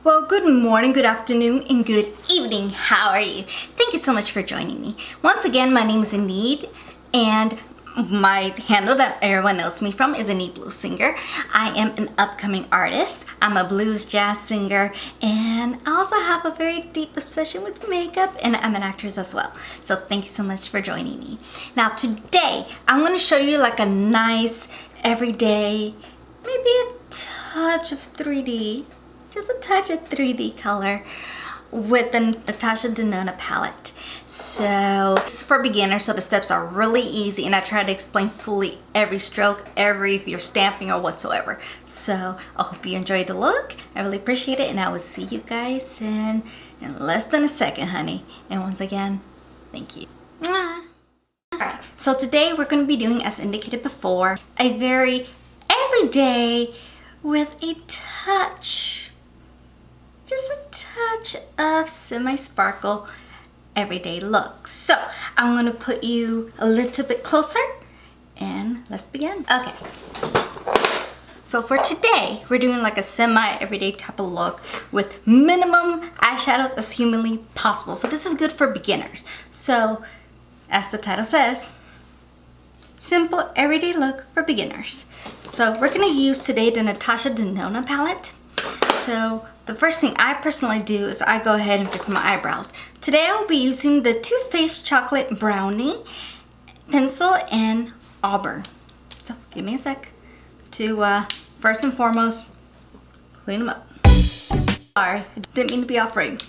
Well, good morning, good afternoon, and good evening. How are you? Thank you so much for joining me. Once again, my name is Enid, and my handle that everyone knows me from is Enid Blues Singer. I am an upcoming artist. I'm a blues jazz singer, and I also have a very deep obsession with makeup, and I'm an actress as well. So thank you so much for joining me. Now today, I'm going to show you like a nice everyday, maybe a touch of 3D, just a touch of 3D color with the Natasha Denona palette. So this is for beginners, so the steps are really easy, and I try to explain fully every stroke, if you're stamping or whatsoever. So I hope you enjoyed the look. I really appreciate it, and I will see you guys in less than a second, honey. And once again, thank you. Mwah. Alright, so today we're going to be doing, as indicated before, a very everyday with a touch, just a touch of semi-sparkle everyday look. So I'm going to put you a little bit closer and let's begin. Okay, so for today we're doing like a semi-everyday type of look with minimum eyeshadows as humanly possible. So this is good for beginners. So as the title says, simple everyday look for beginners. So we're going to use today the Natasha Denona palette. So the first thing I personally do is I go ahead and fix my eyebrows. Today I'll be using the TooFace Chocolate Brownie pencil in Auburn. So give me a sec to first and foremost clean them up. Sorry, I didn't mean to be all frame.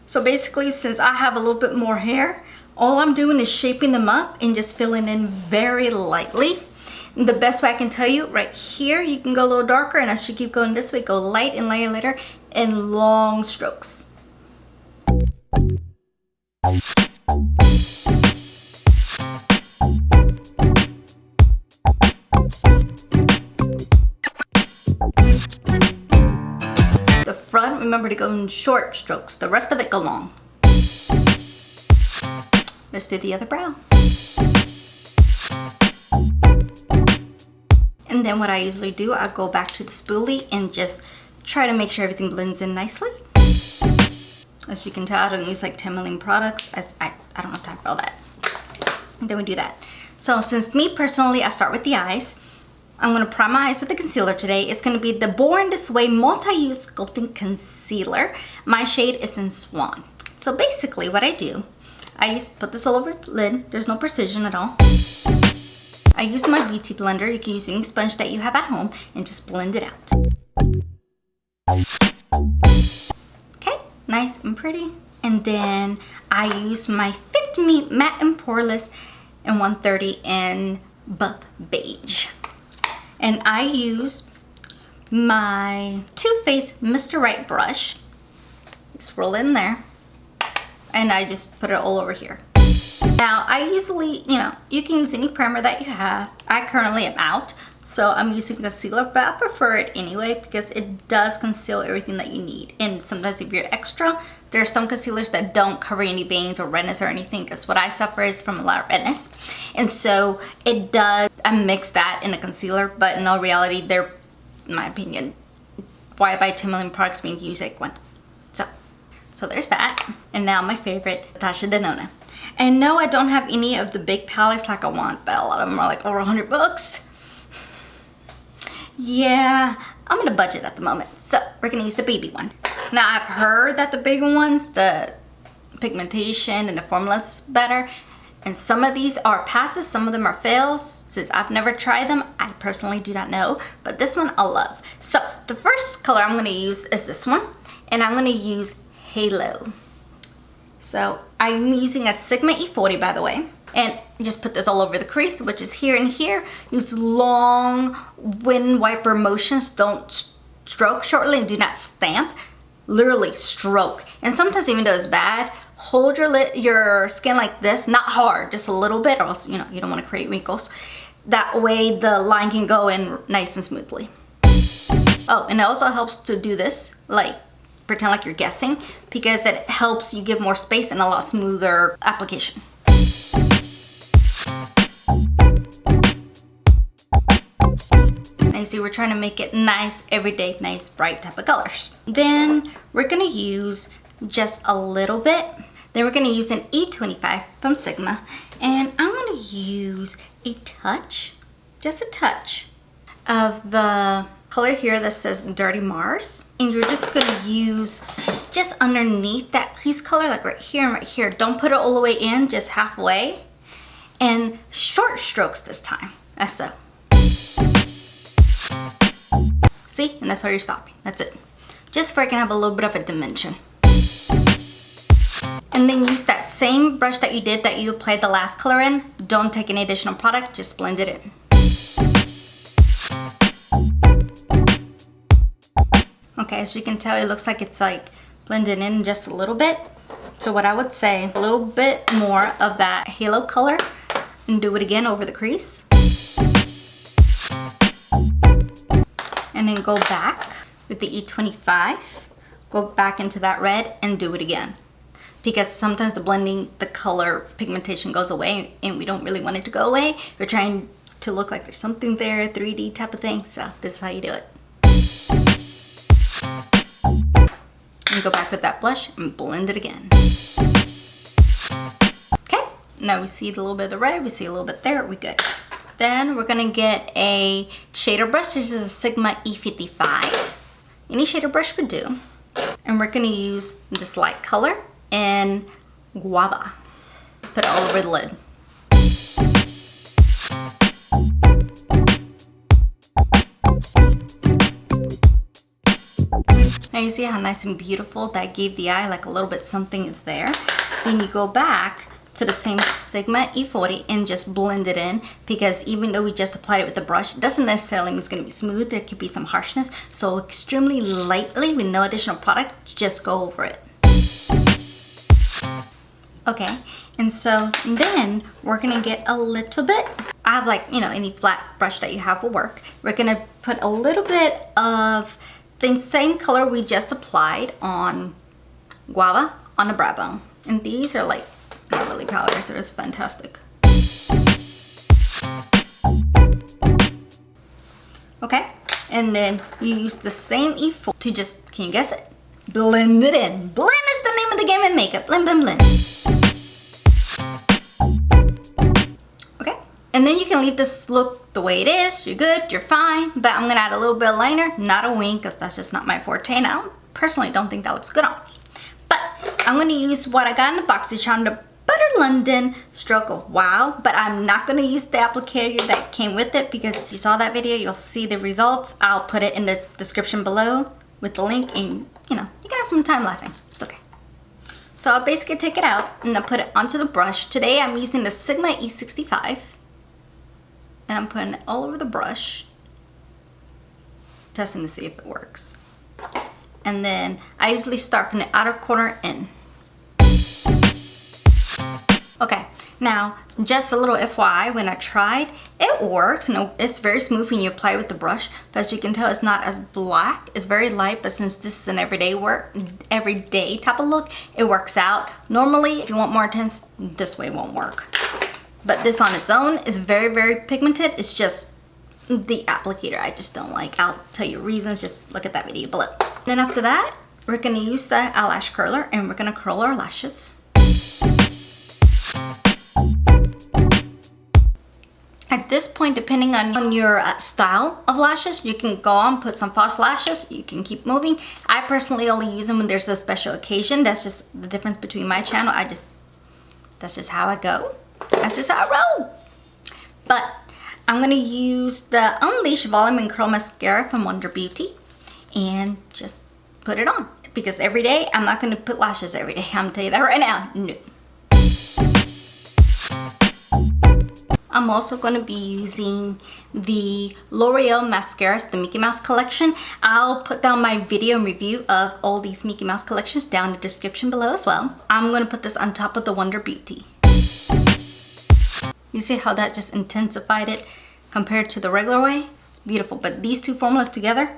So basically, since I have a little bit more hair, all I'm doing is shaping them up and just filling in very lightly. And the best way I can tell you, right here, you can go a little darker, and as you keep going this way, go light and lighter, lighter, in long strokes. The front, remember to go in short strokes. The rest of it, go long. Let's do the other brow. And then what I usually do, I go back to the spoolie and just try to make sure everything blends in nicely. As you can tell, I don't use like 10 million products, as I don't have time for all that. And then we do that. So since me personally, I start with the eyes. I'm going to prime my eyes with the concealer today. It's going to be the Born This Way Multi-Use Sculpting Concealer. My shade is in Swan. So basically what I do, I put this all over the lid. There's no precision at all. I use my beauty blender. You can use any sponge that you have at home and just blend it out. Okay, nice and pretty. And then I use my Fit Me Matte and Poreless in 130 in Buff Beige. And I use my TooFace Mr. Right brush. Just roll it in there. And I just put it all over here. Now, I usually, you can use any primer that you have. I currently am out, so I'm using concealer, but I prefer it anyway because it does conceal everything that you need. And sometimes if you're extra, there are some concealers that don't cover any veins or redness or anything, because what I suffer is from a lot of redness. And so it does, I mix that in a concealer, but in all reality, they're, in my opinion, why buy 10 million products when you can use like one? So there's that. And now my favorite, Natasha Denona. And no, I don't have any of the big palettes like I want, but a lot of them are like over 100 bucks. Yeah, I'm in a budget at the moment, so we're gonna use the baby one. Now I've heard that the bigger ones, the pigmentation and the formula's better, and some of these are passes, some of them are fails. Since I've never tried them, I personally do not know, but this one I love. So the first color I'm gonna use is this one, and I'm gonna use Halo. So I'm using a Sigma E40, by the way, and just put this all over the crease, which is here and here. Use long wind wiper motions. Don't stroke shortly, and do not stamp. Literally stroke. And sometimes, even though it's bad, hold your skin like this, not hard, just a little bit, or else you don't want to create wrinkles. That way the line can go in nice and smoothly. Oh, and it also helps to do this, like pretend like you're guessing, because it helps you give more space and a lot smoother application. you see, we're trying to make it nice, everyday, nice, bright type of colors. Then we're gonna use just a little bit. Then we're gonna use an E25 from Sigma. And I'm gonna use a touch, just a touch, of the color here that says Dirty Mars. And you're just gonna use just underneath that crease color, like right here and right here. Don't put it all the way in, just halfway. And short strokes this time, as so. See, and that's how you're stopping, that's it. Just so I can have a little bit of a dimension. And then use that same brush that you did that you applied the last color in. Don't take any additional product, just blend it in. Okay, as you can tell, it looks like it's like blended in just a little bit. So what I would say, a little bit more of that halo color and do it again over the crease. And then go back with the E25, go back into that red and do it again. Because sometimes the blending, the color pigmentation goes away and we don't really want it to go away. We're trying to look like there's something there, 3D type of thing. So this is how you do it. And go back with that blush and blend it again. Okay, now we see a little bit of the red, we see a little bit there, we're good. Then we're gonna get a shader brush. This is a Sigma E55. Any shader brush would do. And we're gonna use this light color in Guava. Just put it all over the lid. Now you see how nice and beautiful that gave the eye, like a little bit something is there. Then you go back to the same Sigma E40 and just blend it in, because even though we just applied it with the brush, it doesn't necessarily mean it's going to be smooth. There could be some harshness. So extremely lightly with no additional product, just go over it. Okay, and so then we're gonna get a little bit, I have like, you know, any flat brush that you have will work. We're gonna put a little bit of the same color we just applied on Guava on the brow bone. And these are like, not really powders, they're just fantastic. Okay, and then you use the same E4 to just, can you guess it? Blend it in. Blend is the name of the game in makeup. Blend, blend, blend. Okay, and then you can leave this look the way it is. You're good, you're fine. But I'm gonna add a little bit of liner, not a wing, because that's just not my forte now. Personally, don't think that looks good on me. But I'm gonna use what I got in the box, Charm, the Butter London Stroke of Wow. But I'm not gonna use the applicator that came with it, because if you saw that video, you'll see the results. I'll put it in the description below with the link, and you know, you can have some time laughing. It's okay. So I'll basically take it out and I'll put it onto the brush. Today I'm using the Sigma E65. And I'm putting it all over the brush. Testing to see if it works. And then I usually start from the outer corner in. Okay, now just a little FYI, when I tried, it works. No, it's very smooth when you apply it with the brush, but as you can tell, it's not as black. It's very light, but since this is an everyday type of look, it works out. Normally, if you want more intense, this way won't work. But this on its own is very, very pigmented. It's just the applicator I just don't like. I'll tell you reasons, just look at that video below. Then after that, we're gonna use the eyelash curler and we're gonna curl our lashes. At this point, depending on your style of lashes, you can go on, put some false lashes, you can keep moving. I personally only use them when there's a special occasion. That's just the difference between my channel. That's just how I go. That's just how I roll. But I'm gonna use the Unleash Volume and Curl Mascara from Wonder Beauty and just put it on. Because every day, I'm not gonna put lashes every day. I'm gonna tell you that right now, no. I'm also going to be using the Loreal mascaras, the Mickey Mouse collection. I'll put down my video and review of all these Mickey Mouse collections down in the description below as well. I'm going to put this on top of the Wonder Beauty. You see how that just intensified it compared to the regular way? It's beautiful, but these two formulas together,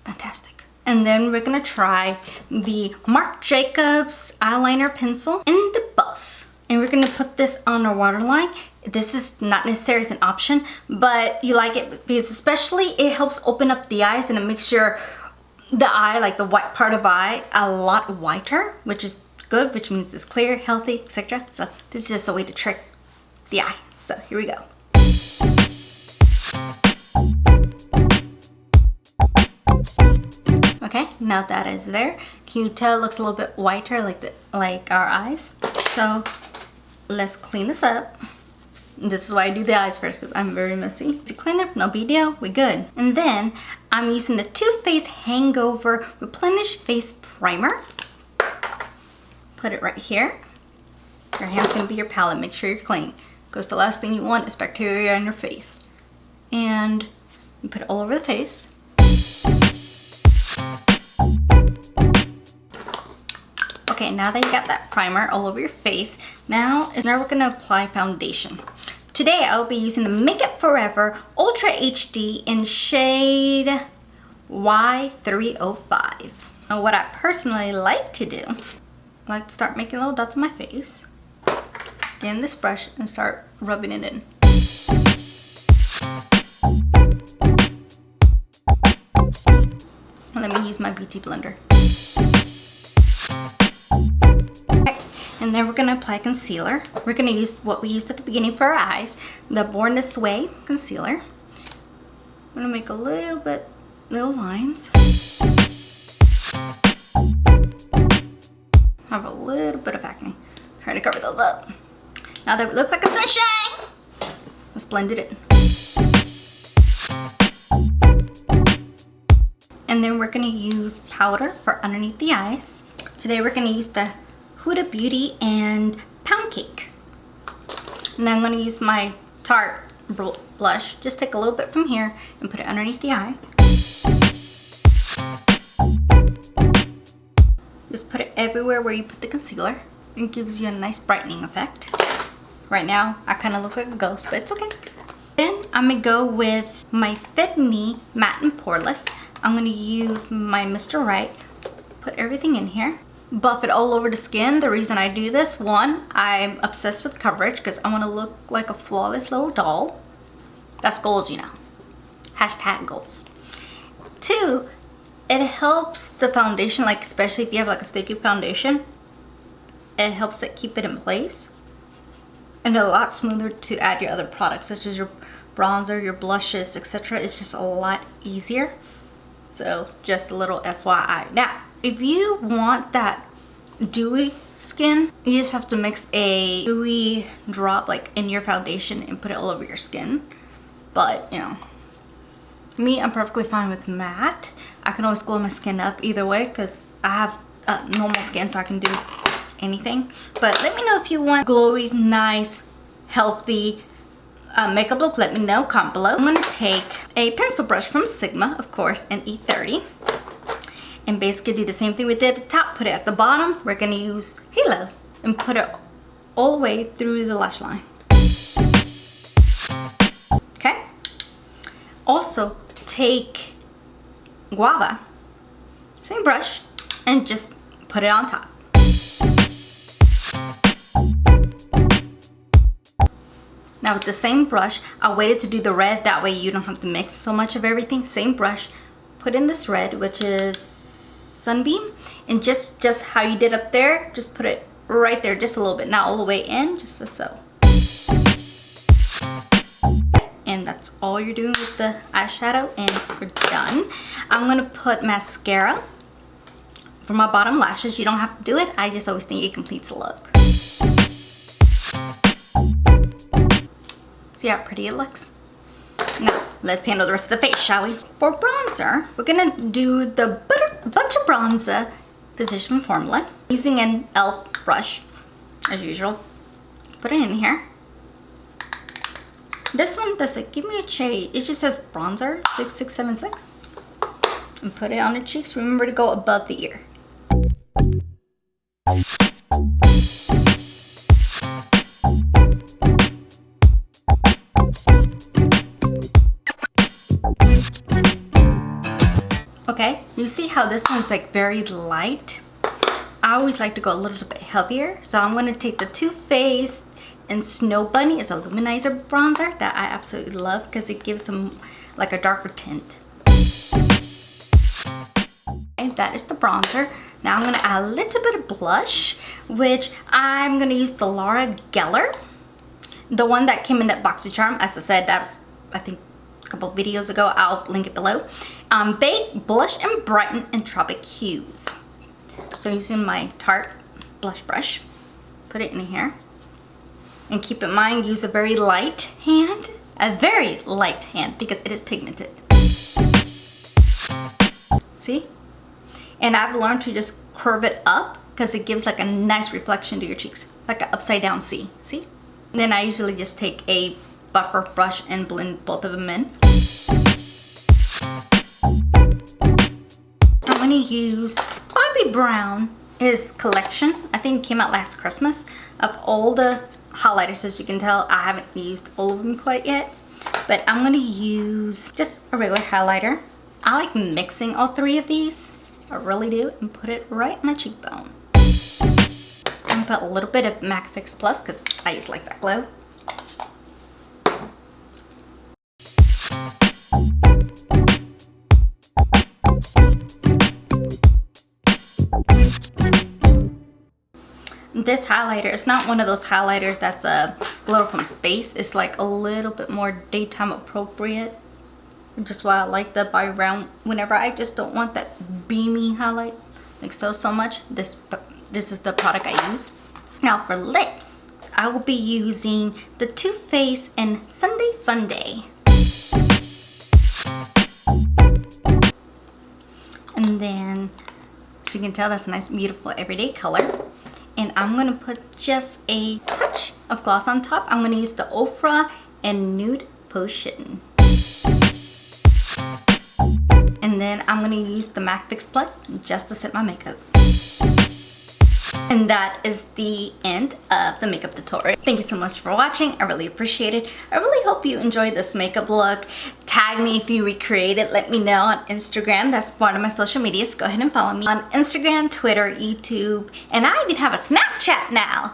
fantastic. And then we're going to try the Marc Jacob's eyeliner pencil in the buff. And we're going to put this on our waterline this is not necessarily as an option, but you like it because especially it helps open up the eyes and it makes the eye, like the white part of eye, a lot whiter, which is good, which means it's clear, healthy, etc. So this is just a way to trick the eye. So here we go. Okay, now that is there. Can you tell it looks a little bit whiter like our eyes? So let's clean this up. This is why I do the eyes first, because I'm very messy. To clean up, no big deal, we're good. And then I'm using the TooFace Hangover Replenish Face Primer. Put it right here. Your hand's gonna be your palette, make sure you're clean, because the last thing you want is bacteria on your face. And you put it all over the face. Okay, now that you got that primer all over your face, now we're gonna apply foundation. Today I'll be using the Makeup Forever Ultra HD in shade Y305. Now what I personally like to do, I like to start making little dots on my face. Get in this brush and start rubbing it in. Let me use my beauty blender. And then we're gonna apply concealer. We're gonna use what we used at the beginning for our eyes, the Born This Way concealer. I'm gonna make little lines. I have a little bit of acne. Try to cover those up. Now that we look like a sunshine, let's blend it in. And then we're gonna use powder for underneath the eyes. Today we're gonna use the Huda Beauty and Pound Cake. And then I'm going to use my Tarte blush. Just take a little bit from here and put it underneath the eye. Just put it everywhere where you put the concealer. It gives you a nice brightening effect. Right now, I kind of look like a ghost, but it's okay. Then I'm going to go with my Fit Me Matte and Poreless. I'm going to use my Mr. Right. Put everything in here. Buff it all over the skin. The reason I do this, one, I'm obsessed with coverage because I want to look like a flawless little doll. That's goals, you know. Hashtag goals. Two, it helps the foundation, like especially if you have like a sticky foundation, it helps it keep it in place. And a lot smoother to add your other products such as your bronzer, your blushes, etc. It's just a lot easier. So just a little FYI. Now, if you want that dewy skin, you just have to mix a dewy drop like in your foundation and put it all over your skin. But, you know, me, I'm perfectly fine with matte. I can always glow my skin up either way because I have normal skin, so I can do anything. But let me know if you want glowy, nice, healthy makeup look. Let me know, comment below. I'm going to take a pencil brush from Sigma, of course, and E30. And basically do the same thing we did at the top. Put it at the bottom. We're going to use Halo and put it all the way through the lash line. Okay. Also, take Guava, same brush, and just put it on top. Now with the same brush, I waited to do the red. That way you don't have to mix so much of everything. Same brush. Put in this red, which is Sunbeam, and just how you did up there, just put it right there, just a little bit, not all the way in, just so. And that's all you're doing with the eyeshadow, and we're done. I'm gonna put mascara for my bottom lashes. You don't have to do it. I just always think it completes the look. See how pretty it looks? Now, let's handle the rest of the face, shall we? For bronzer, we're gonna do the Butter Bronzer Physician Formula using an e.l.f. brush, as usual. Put it in here. This one doesn't give me a shade. It just says bronzer 6676. And put it on your cheeks. Remember to go above the ear. Okay, you see how this one's like very light? I always like to go a little bit heavier, so I'm going to take the TooFace And Snow Bunny is a Illuminizer bronzer that I absolutely love because it gives them like a darker tint. And that is the bronzer. Now I'm going to add a little bit of blush, which I'm going to use the Laura Geller. The one that came in that BoxyCharm. As I said, that was, I think, a couple of videos ago. I'll link it below. Bake, Blush, and Brighten in Tropic Hues. So using my Tarte blush brush, put it in here. And keep in mind, use a very light hand. A very light hand because it is pigmented. See? And I've learned to just curve it up because it gives like a nice reflection to your cheeks. Like an upside down C. See? And then I usually just take a buffer brush and blend both of them in. I'm going to use Bobbi Brown, his collection. I think it came out last Christmas, of all the highlighters. As you can tell, I haven't used all of them quite yet. But I'm going to use just a regular highlighter. I like mixing all three of these. I really do. And put it right on my cheekbone. I'm going to put a little bit of MAC Fix Plus because I just like that glow. This highlighter is not one of those highlighters that's a glow from space. It's like a little bit more daytime appropriate, which is why I like the Bobbi Brown. Whenever I just don't want that beamy highlight like so much, this is the product I use. Now for lips, I will be using the TooFace in Sunday Fun Day. And then, so you can tell, that's a nice beautiful everyday color. And I'm going to put just a touch of gloss on top. I'm going to use the Ofra and Nude Potion. And then I'm going to use the MAC Fix Plus just to set my makeup. And that is the end of the makeup tutorial. Thank you so much for watching. I really appreciate it. I really hope you enjoyed this makeup look. Tag me if you recreate it. Let me know on Instagram. That's part of my social medias. Go ahead and follow me on Instagram, Twitter, YouTube, and I even have a Snapchat now.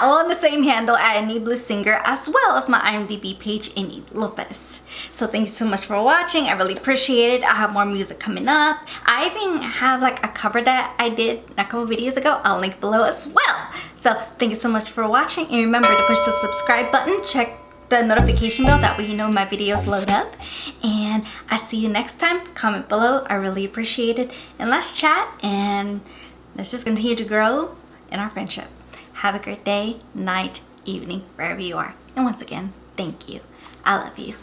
All on the same handle at AnnieBlueSinger, as well as my IMDb page, Annie Lopez. So thank you so much for watching. I really appreciate it. I have more music coming up. I even have like a cover that I did a couple videos ago. I'll link below as well. So thank you so much for watching, and remember to push the subscribe button. Check the notification bell, that way you know my videos load up. And I see you next time. Comment below. I really appreciate it. And let's chat, and let's just continue to grow in our friendship. Have a great day, night, evening, wherever you are. And once again, thank you. I love you.